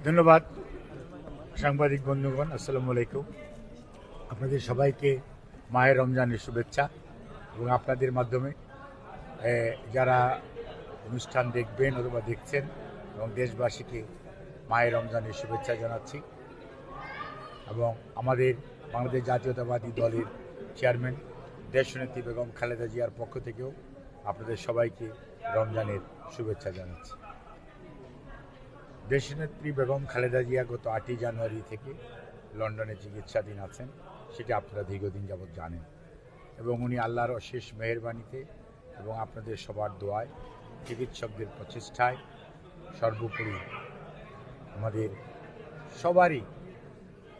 ধন্যবাদ সাংবাদিক বন্ধুগণ, আসসালামু আলাইকুম। আপনাদের সবাইকে মাহে রমজানের শুভেচ্ছা এবং আপনাদের মাধ্যমে যারা অনুষ্ঠান দেখবেন অথবা দেখছেন এবং দেশবাসীকে মাহে রমজানের শুভেচ্ছা জানাচ্ছি। এবং আমাদের বাংলাদেশ জাতীয়তাবাদী দলের চেয়ারম্যান দেশনেত্রী বেগম খালেদা জিয়ার পক্ষ থেকেও আপনাদের সবাইকে রমজানের শুভেচ্ছা জানাচ্ছি। দেশনেত্রী বেগম খালেদা জিয়া গত 8ই জানুয়ারি থেকে লন্ডনে চিকিৎসাধীন আছেন, সেটা আপনারা দীর্ঘদিন যাবৎ জানেন। এবং উনি আল্লাহর অশেষ মেহেরবানিতে এবং আপনাদের সবার দোয়ায়, চিকিৎসকদের প্রচেষ্টায়, সর্বোপরি আমাদের সবারই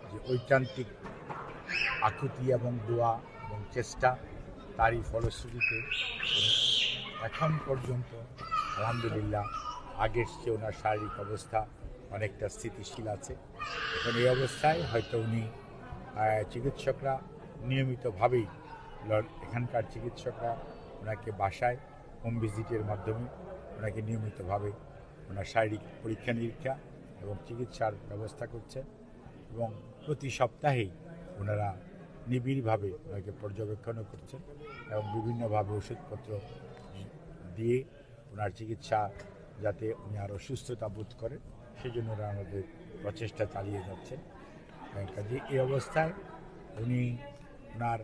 যে ঐকান্তিক আকুতি এবং দোয়া এবং চেষ্টা, তারই ফলশ্রুতিতে এখন পর্যন্ত আলহামদুলিল্লাহ আগের চেয়ে ওনার শারীরিক অবস্থা অনেকটা স্থিতিশীল আছে। এখন এই অবস্থায় হয়তো উনি চিকিৎসকরা নিয়মিতভাবেই এখানকার চিকিৎসকরা ওনাকে বাসায় হোম ভিজিটের মাধ্যমে ওনাকে নিয়মিতভাবে ওনার শারীরিক পরীক্ষা নিরীক্ষা এবং চিকিৎসার ব্যবস্থা করছেন এবং প্রতি সপ্তাহেই ওনারা নিবিড়ভাবে ওনাকে পর্যবেক্ষণও করছেন এবং বিভিন্নভাবে ওষুধপত্র দিয়ে ওনার চিকিৎসা যাতে উনি আরও সুস্থতা বোধ করেন সেজন্য ওরা আমাদের প্রচেষ্টা চালিয়ে যাচ্ছেন। কাজে এই অবস্থায় উনি ওনার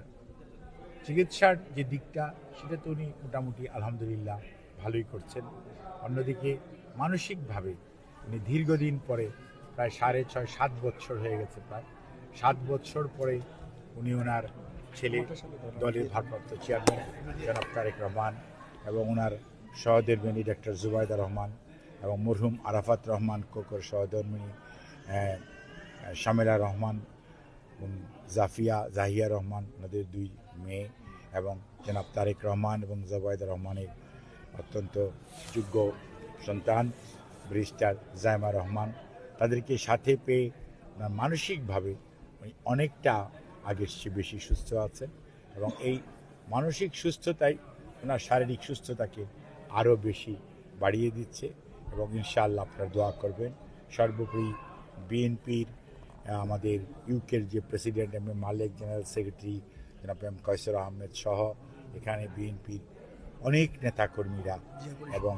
চিকিৎসার যে দিকটা সেটা তো উনি মোটামুটি আলহামদুলিল্লাহ ভালোই করছেন। অন্যদিকে মানসিকভাবে উনি দীর্ঘদিন পরে প্রায় 6.5-7 বছর হয়ে গেছে, প্রায় 7 বছর পরে উনি ওনার ছেলে দলের ভারপ্রাপ্ত চেয়ারম্যান জনাব তারেক রহমান এবং ওনার সহধর্মিণী ডক্টর জুবাইদা রহমান এবং মরহুম আরাফাত রহমান কোকর সহধর্মিণী শামেলা রহমান এবং জাহিয়া রহমান, ওনাদের 2 মেয়ে এবং জনাব তারেক রহমান এবং জুবাইদা রহমানের অত্যন্ত যোগ্য সন্তান ব্যারিস্টার জাইমা রহমান, তাদেরকে সাথে পেয়ে মানসিকভাবে অনেকটা আগের চেয়ে বেশি সুস্থ আছেন এবং এই মানসিক সুস্থতাই ওনার শারীরিক সুস্থতাকে আরও বেশি বাড়িয়ে দিচ্ছে এবং ইনশাআল্লাহ আপনারা দোয়া করবেন। সর্বোপরি বিএনপির আমাদের ইউকের যে প্রেসিডেন্ট মালেক, জেনারেল সেক্রেটারি জনাব কয়সর আহমেদ সহ এখানে বিএনপির অনেক নেতাকর্মীরা এবং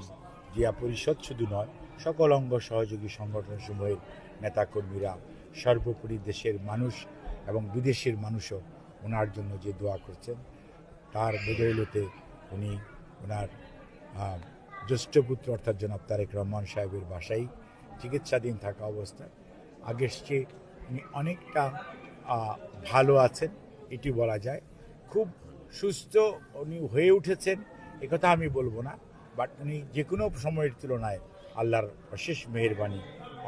জিয়া পরিষদ শুধু নয় সকল অঙ্গ সহযোগী সংগঠনসমূহের নেতাকর্মীরা, সর্বোপরি দেশের মানুষ এবং বিদেশের মানুষও ওনার জন্য যে দোয়া করছেন তার বদৌলতে উনি ওনার জ্যেষ্ঠ পুত্র অর্থাৎ জনাব তারেক রহমান সাহেবের বাসায় চিকিৎসাধীন থাকা অবস্থায় আগের চেয়ে উনি অনেকটা ভালো আছেন, এটি বলা যায়। খুব সুস্থ উনি হয়ে উঠেছেন একথা আমি বলবো না, বাট উনি যে কোনো সময়ের তুলনায় আল্লাহর অশেষ মেহেরবানি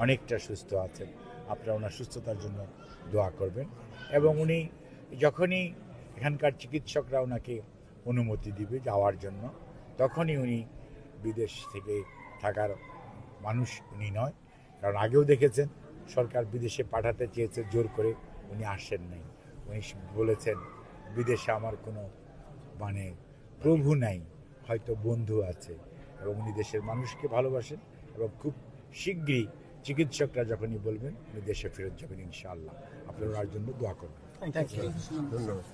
অনেকটা সুস্থ আছেন। আপনারা ওনার সুস্থতার জন্য দোয়া করবেন এবং উনি যখনই এখানকার চিকিৎসকরা ওনাকে অনুমতি দিবে যাওয়ার জন্য তখনই উনি বিদেশ থেকে থাকার মানুষ উনি নয়। কারণ আগেও দেখেছেন সরকার বিদেশে পাঠাতে চেয়েছে, জোর করে উনি আসেন নাই। উনি বলেছেন বিদেশে আমার কোনো প্রভু নাই, হয়তো বন্ধু আছে, এবং উনি দেশের মানুষকে ভালোবাসেন এবং খুব শীঘ্রই চিকিৎসকরা যখনই বলবেন উনি দেশে ফেরত যাবেন ইনশাআল্লাহ। আপনারা ওনার জন্য দোয়া করবেন। ধন্যবাদ।